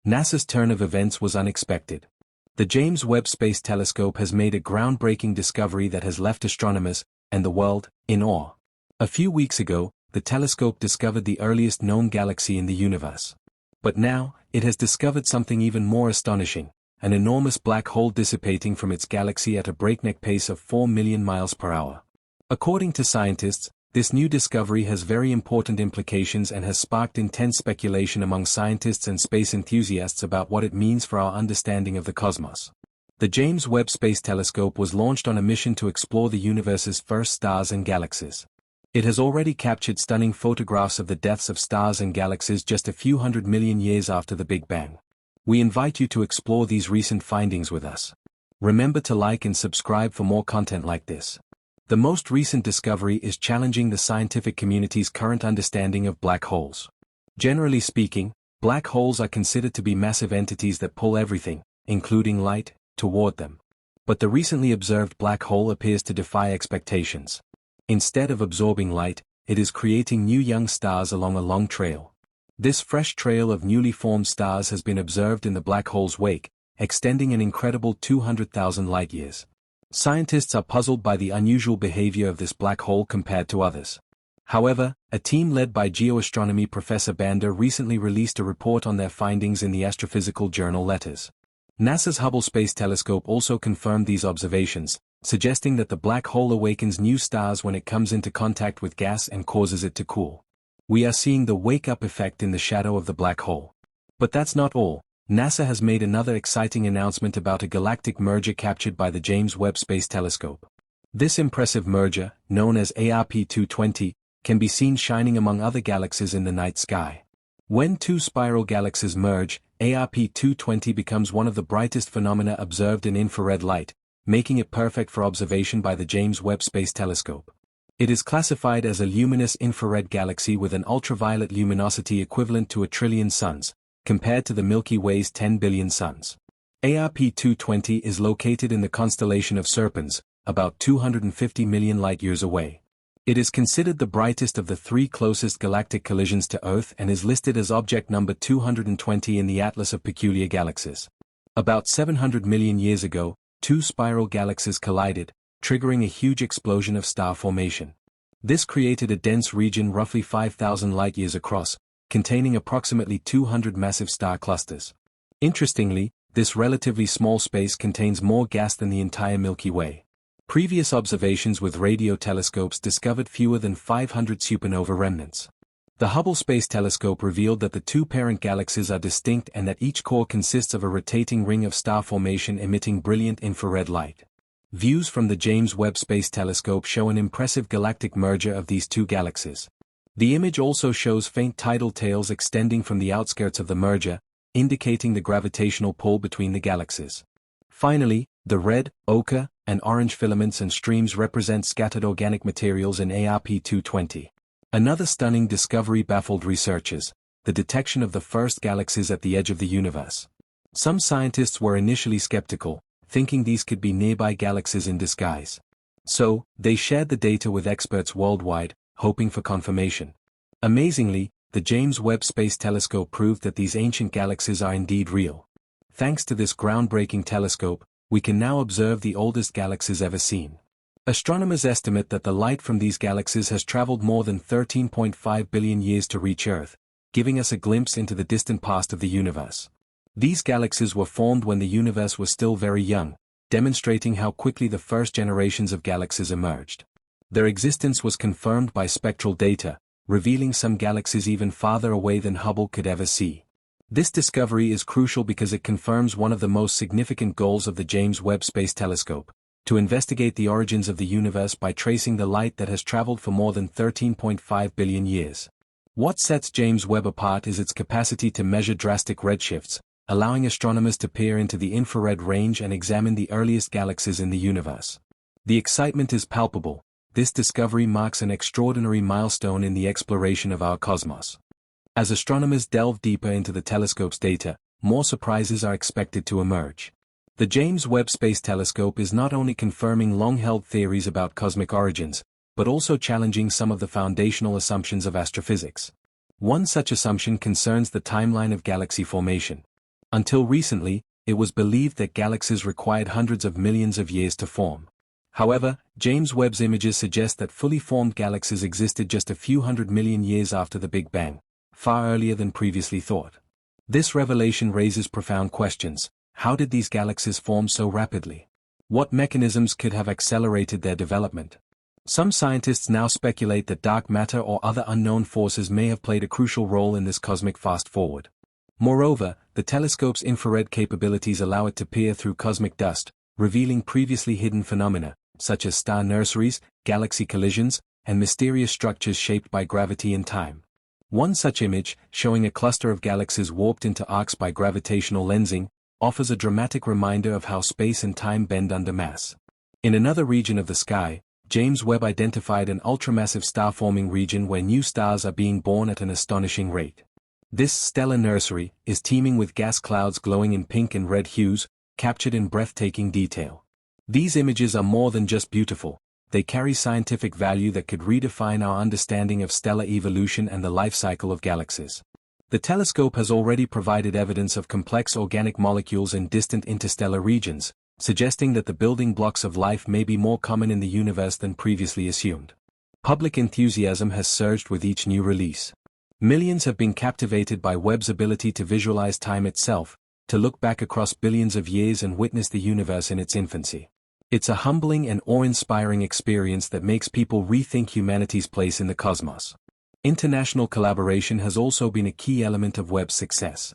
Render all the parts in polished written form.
NASA's turn of events was unexpected. The James Webb Space Telescope has made a groundbreaking discovery that has left astronomers, and the world, in awe. A few weeks ago, the telescope discovered the earliest known galaxy in the universe. But now, it has discovered something even more astonishing, an enormous black hole dissipating from its galaxy at a breakneck pace of 4 million miles per hour. According to scientists, this new discovery has very important implications and has sparked intense speculation among scientists and space enthusiasts about what it means for our understanding of the cosmos. The James Webb Space Telescope was launched on a mission to explore the universe's first stars and galaxies. It has already captured stunning photographs of the deaths of stars and galaxies just a few 100 million years after the Big Bang. We invite you to explore these recent findings with us. Remember to like and subscribe for more content like this. The most recent discovery is challenging the scientific community's current understanding of black holes. Generally speaking, black holes are considered to be massive entities that pull everything, including light, toward them. But the recently observed black hole appears to defy expectations. Instead of absorbing light, it is creating new young stars along a long trail. This fresh trail of newly formed stars has been observed in the black hole's wake, extending an incredible 200,000 light-years. Scientists are puzzled by the unusual behavior of this black hole compared to others. However, a team led by geoastronomy Professor Banda recently released a report on their findings in the astrophysical journal Letters. NASA's Hubble Space Telescope also confirmed these observations, suggesting that the black hole awakens new stars when it comes into contact with gas and causes it to cool. We are seeing the wake-up effect in the shadow of the black hole. But that's not all. NASA has made another exciting announcement about a galactic merger captured by the James Webb Space Telescope. This impressive merger, known as ARP-220, can be seen shining among other galaxies in the night sky. When two spiral galaxies merge, ARP-220 becomes one of the brightest phenomena observed in infrared light, making it perfect for observation by the James Webb Space Telescope. It is classified as a luminous infrared galaxy with an ultraviolet luminosity equivalent to 1 trillion suns, compared to the Milky Way's 10 billion suns. ARP-220 is located in the constellation of Serpens, about 250 million light-years away. It is considered the brightest of the three closest galactic collisions to Earth and is listed as object number 220 in the Atlas of Peculiar Galaxies. About 700 million years ago, two spiral galaxies collided, triggering a huge explosion of star formation. This created a dense region roughly 5,000 light-years across, containing approximately 200 massive star clusters. Interestingly, this relatively small space contains more gas than the entire Milky Way. Previous observations with radio telescopes discovered fewer than 500 supernova remnants. The Hubble Space Telescope revealed that the two parent galaxies are distinct and that each core consists of a rotating ring of star formation emitting brilliant infrared light. Views from the James Webb Space Telescope show an impressive galactic merger of these two galaxies. The image also shows faint tidal tails extending from the outskirts of the merger, indicating the gravitational pull between the galaxies. Finally, the red, ochre, and orange filaments and streams represent scattered organic materials in ARP-220. Another stunning discovery baffled researchers: the detection of the first galaxies at the edge of the universe. Some scientists were initially skeptical, thinking these could be nearby galaxies in disguise. So, they shared the data with experts worldwide, hoping for confirmation. Amazingly, the James Webb Space Telescope proved that these ancient galaxies are indeed real. Thanks to this groundbreaking telescope, we can now observe the oldest galaxies ever seen. Astronomers estimate that the light from these galaxies has traveled more than 13.5 billion years to reach Earth, giving us a glimpse into the distant past of the universe. These galaxies were formed when the universe was still very young, demonstrating how quickly the first generations of galaxies emerged. Their existence was confirmed by spectral data, revealing some galaxies even farther away than Hubble could ever see. This discovery is crucial because it confirms one of the most significant goals of the James Webb Space Telescope: to investigate the origins of the universe by tracing the light that has traveled for more than 13.5 billion years. What sets James Webb apart is its capacity to measure drastic redshifts, allowing astronomers to peer into the infrared range and examine the earliest galaxies in the universe. The excitement is palpable. This discovery marks an extraordinary milestone in the exploration of our cosmos. As astronomers delve deeper into the telescope's data, more surprises are expected to emerge. The James Webb Space Telescope is not only confirming long-held theories about cosmic origins, but also challenging some of the foundational assumptions of astrophysics. One such assumption concerns the timeline of galaxy formation. Until recently, it was believed that galaxies required hundreds of millions of years to form. However, James Webb's images suggest that fully formed galaxies existed just a few 100 million years after the Big Bang, far earlier than previously thought. This revelation raises profound questions. How did these galaxies form so rapidly? What mechanisms could have accelerated their development? Some scientists now speculate that dark matter or other unknown forces may have played a crucial role in this cosmic fast-forward. Moreover, the telescope's infrared capabilities allow it to peer through cosmic dust, revealing previously hidden phenomena, such as star nurseries, galaxy collisions, and mysterious structures shaped by gravity and time. One such image, showing a cluster of galaxies warped into arcs by gravitational lensing, offers a dramatic reminder of how space and time bend under mass. In another region of the sky, James Webb identified an ultramassive star-forming region where new stars are being born at an astonishing rate. This stellar nursery is teeming with gas clouds glowing in pink and red hues, captured in breathtaking detail. These images are more than just beautiful, they carry scientific value that could redefine our understanding of stellar evolution and the life cycle of galaxies. The telescope has already provided evidence of complex organic molecules in distant interstellar regions, suggesting that the building blocks of life may be more common in the universe than previously assumed. Public enthusiasm has surged with each new release. Millions have been captivated by Webb's ability to visualize time itself, to look back across billions of years and witness the universe in its infancy. It's a humbling and awe-inspiring experience that makes people rethink humanity's place in the cosmos. International collaboration has also been a key element of Webb's success.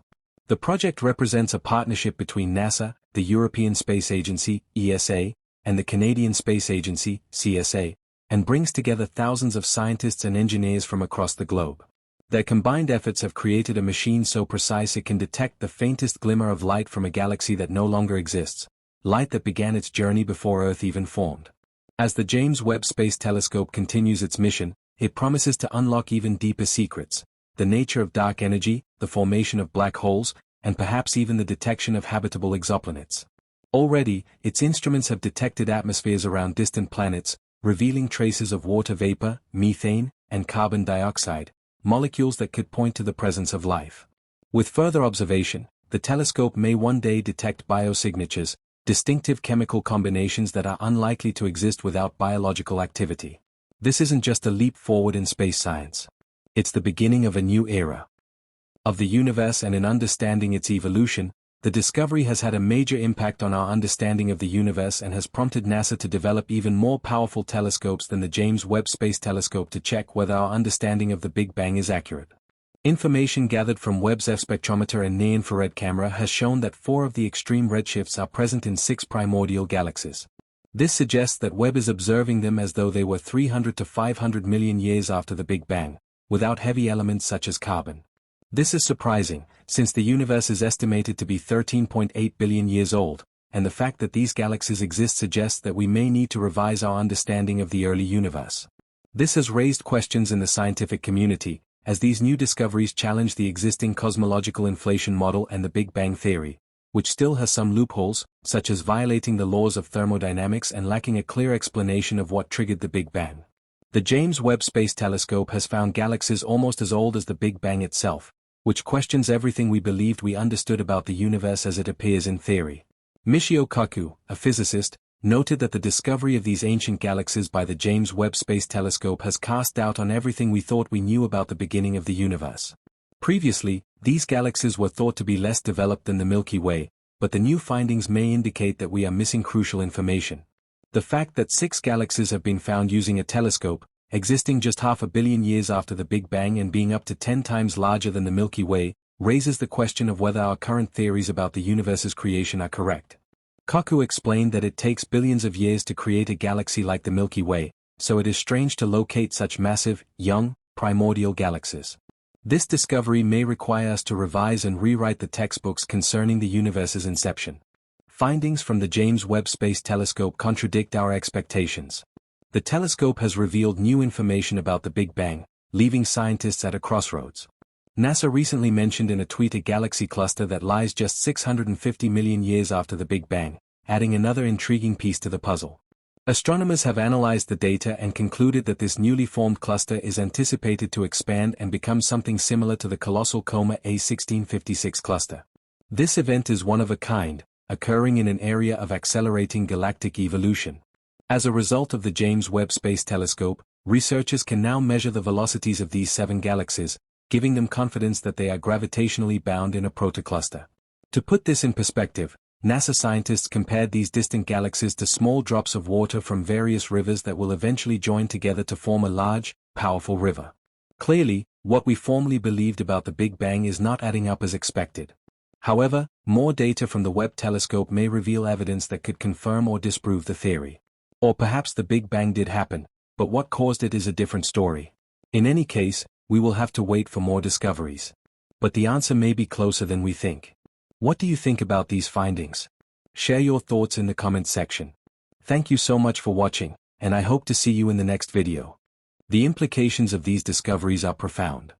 The project represents a partnership between NASA, the European Space Agency, ESA, and the Canadian Space Agency, CSA, and brings together thousands of scientists and engineers from across the globe. Their combined efforts have created a machine so precise it can detect the faintest glimmer of light from a galaxy that no longer exists, light that began its journey before Earth even formed. As the James Webb Space Telescope continues its mission, it promises to unlock even deeper secrets: the nature of dark energy, the formation of black holes, and perhaps even the detection of habitable exoplanets. Already, its instruments have detected atmospheres around distant planets, revealing traces of water vapor, methane, and carbon dioxide, molecules that could point to the presence of life. With further observation, the telescope may one day detect biosignatures, distinctive chemical combinations that are unlikely to exist without biological activity. This isn't just a leap forward in space science. It's the beginning of a new era of the universe, and in understanding its evolution, the discovery has had a major impact on our understanding of the universe and has prompted NASA to develop even more powerful telescopes than the James Webb Space Telescope to check whether our understanding of the Big Bang is accurate. Information gathered from Webb's F spectrometer and near-infrared camera has shown that 4 of the extreme redshifts are present in 6 primordial galaxies. This suggests that Webb is observing them as though they were 300 to 500 million years after the Big Bang, without heavy elements such as carbon. This is surprising, since the universe is estimated to be 13.8 billion years old, and the fact that these galaxies exist suggests that we may need to revise our understanding of the early universe. This has raised questions in the scientific community, as these new discoveries challenge the existing cosmological inflation model and the Big Bang theory, which still has some loopholes, such as violating the laws of thermodynamics and lacking a clear explanation of what triggered the Big Bang. The James Webb Space Telescope has found galaxies almost as old as the Big Bang itself, which questions everything we believed we understood about the universe as it appears in theory. Michio Kaku, a physicist, noted that the discovery of these ancient galaxies by the James Webb Space Telescope has cast doubt on everything we thought we knew about the beginning of the universe. Previously, these galaxies were thought to be less developed than the Milky Way, but the new findings may indicate that we are missing crucial information. The fact that 6 galaxies have been found using a telescope, existing just 500 million years after the Big Bang and being up to 10 times larger than the Milky Way, raises the question of whether our current theories about the universe's creation are correct. Kaku explained that it takes billions of years to create a galaxy like the Milky Way, so it is strange to locate such massive, young, primordial galaxies. This discovery may require us to revise and rewrite the textbooks concerning the universe's inception. Findings from the James Webb Space Telescope contradict our expectations. The telescope has revealed new information about the Big Bang, leaving scientists at a crossroads. NASA recently mentioned in a tweet a galaxy cluster that lies just 650 million years after the Big Bang, adding another intriguing piece to the puzzle. Astronomers have analyzed the data and concluded that this newly formed cluster is anticipated to expand and become something similar to the colossal Coma A1656 cluster. This event is one of a kind, occurring in an area of accelerating galactic evolution. As a result of the James Webb Space Telescope, researchers can now measure the velocities of these 7 galaxies, giving them confidence that they are gravitationally bound in a protocluster. To put this in perspective, NASA scientists compared these distant galaxies to small drops of water from various rivers that will eventually join together to form a large, powerful river. Clearly, what we formerly believed about the Big Bang is not adding up as expected. However, more data from the Webb telescope may reveal evidence that could confirm or disprove the theory. Or perhaps the Big Bang did happen, but what caused it is a different story. In any case, we will have to wait for more discoveries. But the answer may be closer than we think. What do you think about these findings? Share your thoughts in the comments section. Thank you so much for watching, and I hope to see you in the next video. The implications of these discoveries are profound.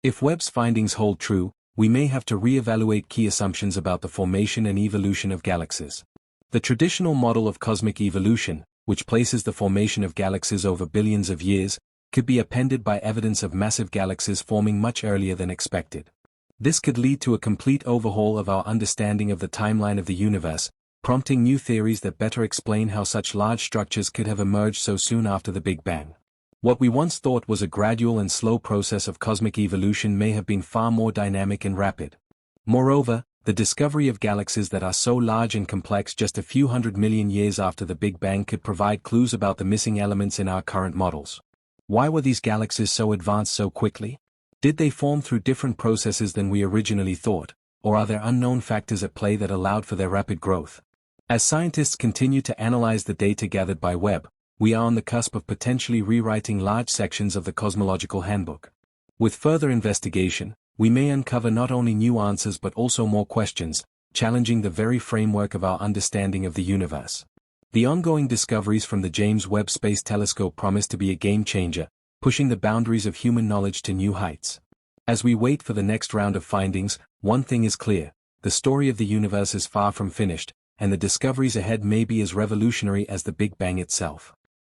If Webb's findings hold true, we may have to re-evaluate key assumptions about the formation and evolution of galaxies. The traditional model of cosmic evolution, which places the formation of galaxies over billions of years, could be appended by evidence of massive galaxies forming much earlier than expected. This could lead to a complete overhaul of our understanding of the timeline of the universe, prompting new theories that better explain how such large structures could have emerged so soon after the Big Bang. What we once thought was a gradual and slow process of cosmic evolution may have been far more dynamic and rapid. Moreover, the discovery of galaxies that are so large and complex just a few 100 million years after the Big Bang could provide clues about the missing elements in our current models. Why were these galaxies so advanced so quickly? Did they form through different processes than we originally thought, or are there unknown factors at play that allowed for their rapid growth? As scientists continue to analyze the data gathered by Webb, we are on the cusp of potentially rewriting large sections of the cosmological handbook. With further investigation, we may uncover not only new answers but also more questions, challenging the very framework of our understanding of the universe. The ongoing discoveries from the James Webb Space Telescope promise to be a game-changer, pushing the boundaries of human knowledge to new heights. As we wait for the next round of findings, one thing is clear: the story of the universe is far from finished, and the discoveries ahead may be as revolutionary as the Big Bang itself.